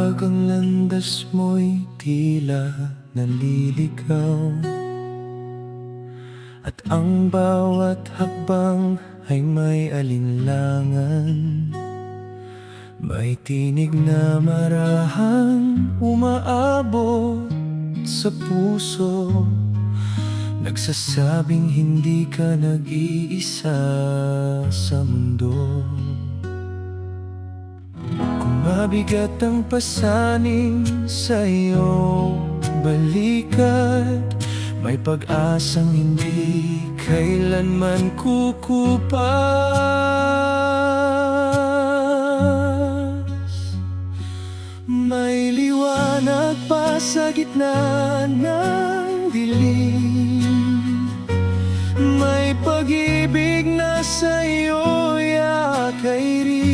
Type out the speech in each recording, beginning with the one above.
Kapag ang landas mo'y tila naliligaw at ang bawat hakbang ay may alinlangan, may tinig na marahang umaabot sa puso, nagsasabing hindi ka nag-iisa sa mundo. Kung mabigat ang pasanin sa iyong balikat, may pag-asang hindi kailanman kukupas. May liwanag pa sa gitna ng dilim, may pag-ibig na sa iyo'y akay-rin.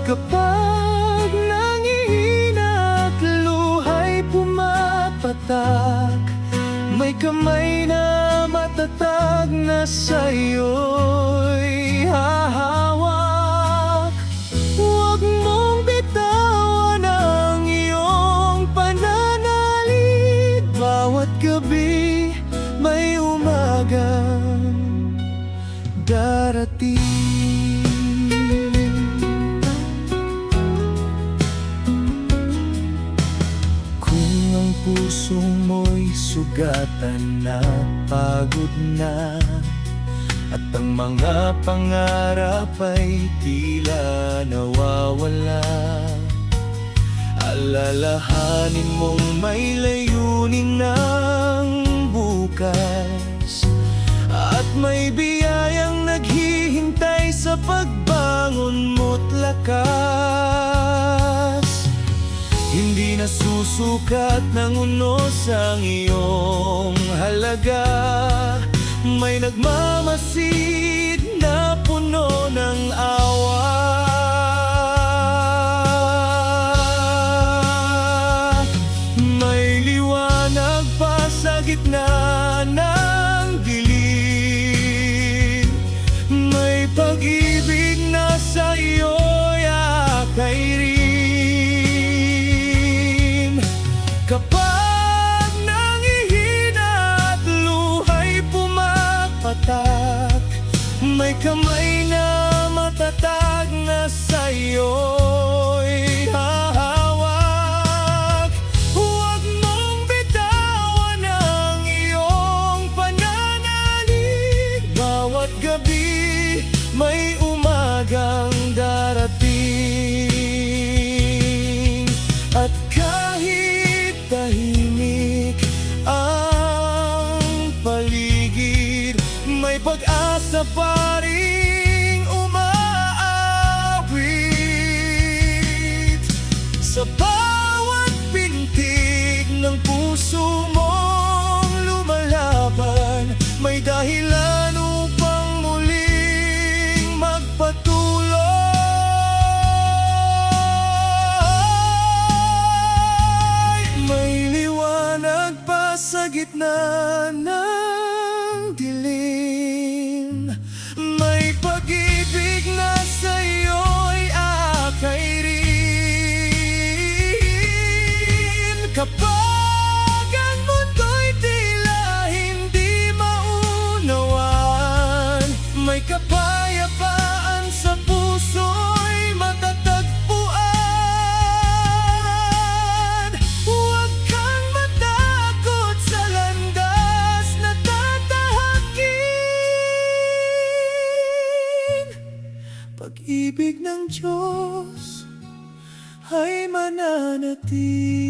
Kapag nangihina at luha'y pumapatak, may kamay na matatag na sa iyo'y hahawak. Huwag mong bitawan ang iyong pananalig, bawat gabi may umagang darating. Puso mo'y sugatan na pagod na, at ang mga pangarap ay tila nawawala. Alalahanin mong may layunin ng bukas, at may biyayang naghihintay sa pagbangon mo't lakas. Hindi na susukat ng unos ang iyong halaga, may nagmamasid na puno ng awa. May liwanag pa sa gitna ng dilim, may pag-ibig na sa iyo'y akay-rin. Kapag nangihina at luha'y pumapatak, may kamay na matatag na sa iyo'y hahawak. Huwag mong bitawan ang iyong pananalig, bawat gabi may umagang darating. At kahit tahimik ang paligid, may pag-asa pa ring umaawit. Sa bawat pintig ng puso mong lumalaban, may dahilan upang muling magpatuloy. May liwanag pa sa gitna ng dilim, may pag-ibig na sa iyo'y akay-rin. Kapag ang mundo'y tila hindi maunawaan, may kapayapaan sa puso'y matatagpuan. Huwag kang matakot sa landas na tatahakin. Pag-ibig ng Diyos ay mananatili.